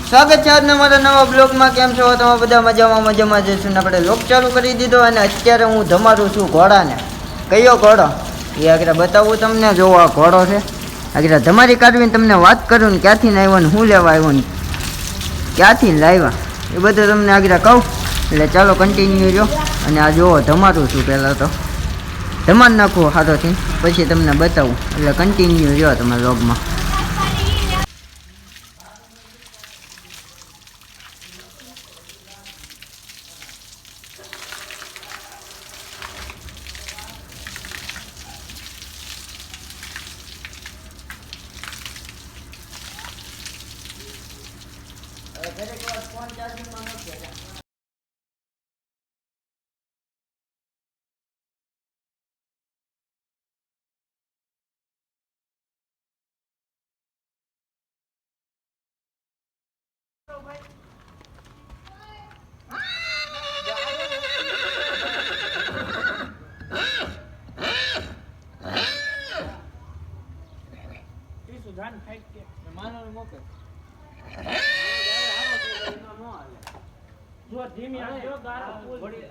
સ્વાગત છે આજના મારા નવા બ્લોગમાં. કેમ છો તમે બધા? મજામાં જઈશું. આપણે બ્લોગ ચાલુ કરી દીધો અને અત્યારે હું ધમારું છું ઘોડાને. કયો ઘોડો એ આગળ બતાવું તમને. જોવો આ ઘોડો છે. આગળ ધમારી કાઢવીને તમને વાત કરું ને ક્યાંથી આવ્યો ને શું લેવા આવ્યો ને ક્યાંથી લાવ્યા એ બધું તમને આગળ કહું. એટલે ચાલો કન્ટિન્યુ જો. અને આ જોવો ધમારું છું. પહેલાં તો ધમાર નાખવું સારોથી, પછી તમને બતાવું. એટલે કન્ટિન્યુ જો તમે બ્લોગમાં. ફોન ચાર્જિંગમાં નથી. જો ધીમી આગ જો ગારો ફૂલ હે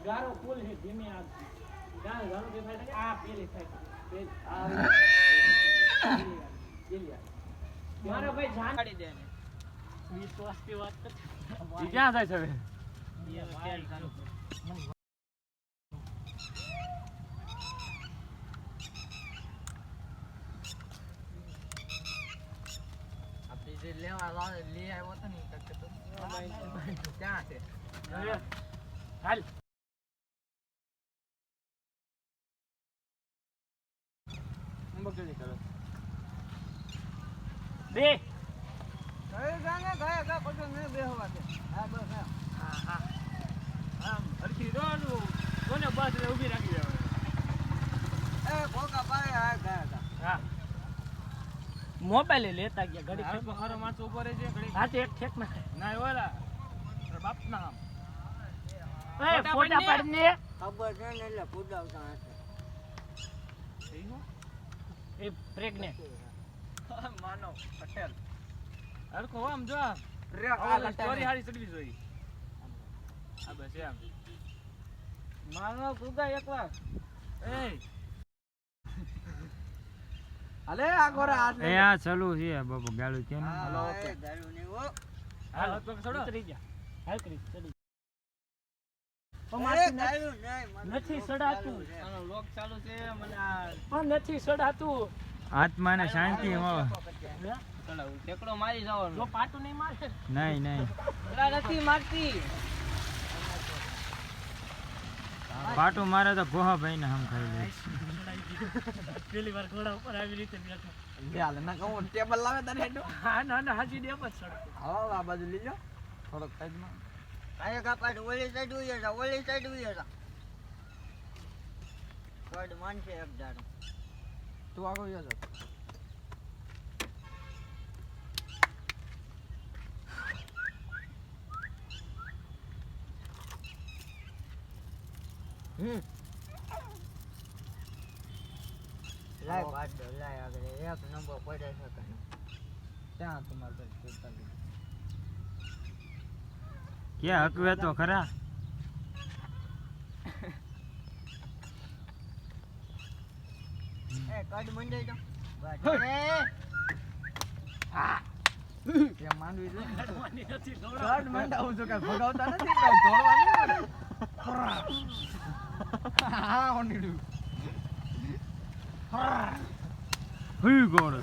ગારો ફૂલ હે ધીમી આગ ગારો ગારો કે ફાઈટ આ પેલી ફાઈટ આ મારો ભાઈ જાન કાઢી દે ને વિશ્વાસ की વાત કર ઈ ક્યાં જાય છે હવે એ ક્યાં ચાલુ આપી જે લેવા લે આવ્યો તો ને તો ક્યાં છે હાલ બગડી કરો બે કઈ ગયા કોઈ નહીં બેહવા છે. હા બસ હા હા આમ અરખી રોનું કોને બસ રે ઊભી રાખી દેવા એ કોકા પાય આ ગયા હા મોબાઈલ લેતા ગયા ઘડી ખેત માં ખરો માણસો ઉભો રહે છે ઘડી હાથે એક ઠેક ના ઓલા બાપ ના એ ફોટા પાડને ખબર છે ને એટલે પુડાવતા હશે. એ પ્રેગ્નેન્ટ માનો પટેલ હરકો આમ જો આ સ્ટોરી હારી ચડવી જોઈએ. આ બસ એમ માનો કુદા એકવાર એ અલે આ ગોરા હાથ એ આ ચાલુ છે બાબુ ગાળું કેમ હાલો એ ગાળું ને ઓ હાલ તો છોડો ઉતરી જા હાલ કરી ચડી નથી સડાતું આનો લોક ચાલુ છે મને પણ નથી સડાતું. આત્માને શાંતિ મળે. ટેકડો મારી જવાનો જો પાટું નહીં મારે નહીં નથી મારતી પાટું મારે તો ગોહા ભાઈ ને હમ ખાઈ લે. પેલી વાર ઘોડા ઉપર આવી રીતે બેઠો હાલ ના કહું ટેબલ લાવે તને હા ના હાજી દે પણ સડકો હાલો આ બાજુ લઈ લો થોડોક સાઈડમાં કાય કાપાડ ઓલી સાઈડ ઉયે જા ઓલી સાઈડ ઉયે જા કોડ માન છે એક જાડો તું આગળ ઉયે જા લાય બાદ લાય આગળ એક નંબર પડે છે કને ત્યાં તમારે કે હકવે તો ખરા. એ કડ મંડાઈ જા કેમ માંડવી છે કડ મંડાવું છું કે ભગાવતા નથી કે દોડવાની પડે હા ઓનીડું હુઈ ગોળ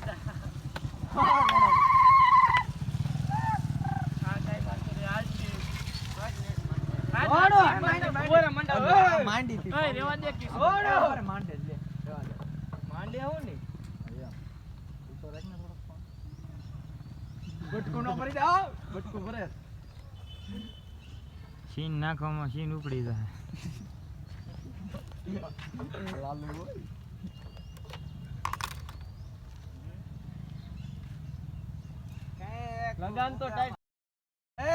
માંડી થી રેવા દે કે માંડે લે માંડે આવું ને તું તો રાખ ને થોડો ફોન બટકુ ન પડી જાવ બટકુ ભરે સીન નાખવામાં સીન ઉપડી જાય. લાલુ લગાન તો ટાઈટ એ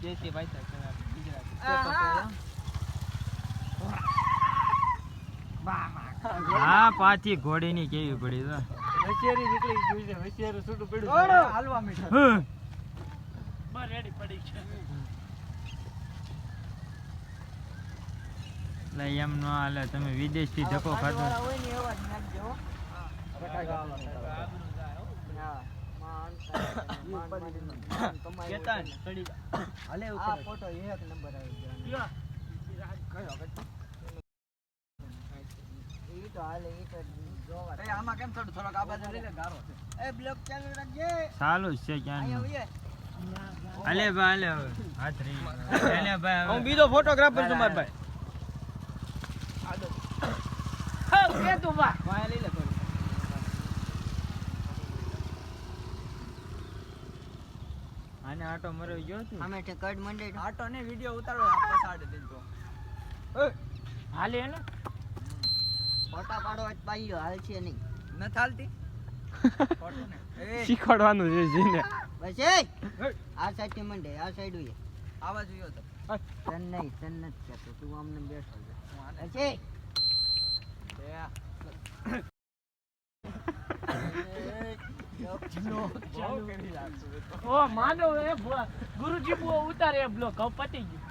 દેશી ભાષા ગુજરાતી હા પાછી ઘોડીની કેવી પડી તો હોશિયારી નીકળી ગયું છે હોશિયારું છૂટું પડ્યું ઓળો. છે. હાલવા મીઠા હમ. બસ રેડી પડી છે એટલે એમ ન હાલે તમે વિદેશથી ધક્કો ખાધો વાળા હોય ને એવા જ નાખજો હો. હા. કેતા ને ચડી હાલે આ ફોટો એક નંબર આવી ગયો ઈ તો હાલે ઈ તો જોવા એ આમાં કેમ થોડોક આ બાજુ લઈ લે ગારો છે એ બ્લોક ચાલુ રાખજે ચાલુ જ છે અહીંયા ક્યાં ઉઈએ. હાલે ભાઈ હાલે હવે હાથ રહી હાલે ભાઈ હું હવે. બીજો ફોટોગ્રાફર છું માર ભાઈ હા કે તું બા વાય લઈ લે થોડું આને આટો મરવી ગયો તું અમે તે કડ મંડે આટો ને વિડિયો ઉતારો આપણે સાડે દેજો હાલે ને ફોટા પાડો જ પાડ્યો હાલ છે નહીં ન થાલતી ફોટો ને એ શીખવાડવાનું છે જીને બસ એ આ સાઈડ થી મંડે આ સાઈડ ઉઈએ આવા જોયો તો તન નહીં તન નથી કહેતો તું આમને બેઠો છે હું આને બસ એ ઓ માનો એ ગુરુજી બો ઉતારે એ બ્લોક હવે પતી ગયું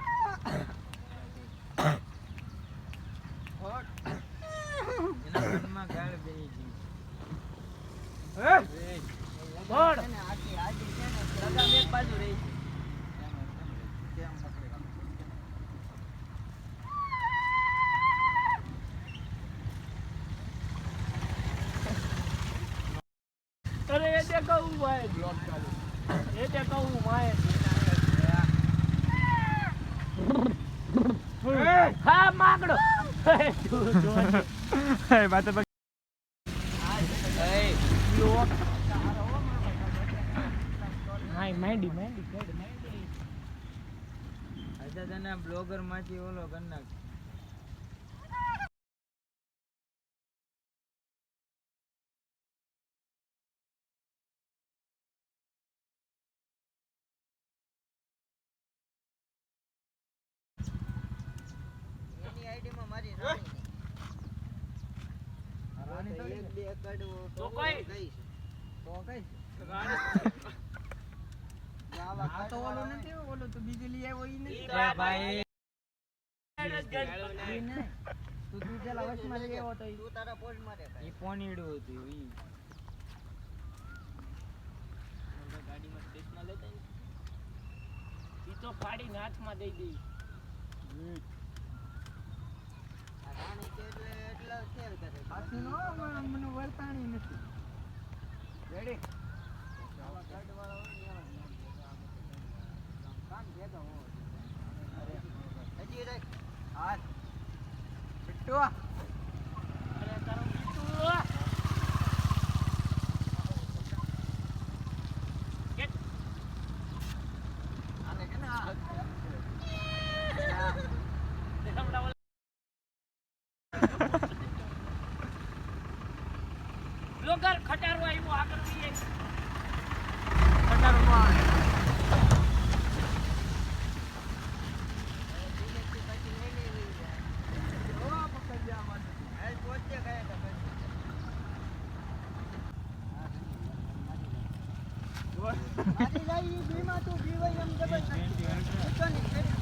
એના મનમાં ગાળ બેહી ગઈ બોલ છે ને આજી આજી છે ને લગામ એક બાજુ રહી છે અરે એ તે કહું ભાઈ બ્લોક ચાલુ એ તે કહું માય હા માગડો વાત આજે તને બ્લોગર માંથી ઓલો કરી નાખ એની આઈડી માં મારી રાણી રાણી નહીં. એક બે કડ તો કોઈ? ગઈ છે. તો કઈ આવા આ તો કડ ઓલો વાળા નથી ઓલો તો બીજું લઈ આવ્યો ઈ નથી એ ભાઈ ઈ નહીં. તું પેલા વચમાં લઈ આવ્યો તો ઈ. તું તારા પોસ્ટ મારે ઈ પોનીડું હતું ઈ ગાડીમાં સ્ટેશનમાં લેતા ને ઈ તો ફાડીને હાથમાં દઈ દઈ આ રાણી છે એટલે એટલો ખેલ કરે હાથી નો મને વર્તાણી નથી રેડી આવા કડ વાળા હોય ને એવા જ નાખજો. કાન ભેગા હોય. હજી રાખ. હાથ બિટ્ટુ અરે તારો બિટ્ટુ આને કે ના બ્લોગર ખટારો આવ્યો આગળ જઈએ ખટારો માં મારી લાઈ ઈ બીમાં તું બીવાય એમ જબરજસ્ત. ઊંચો નહીં,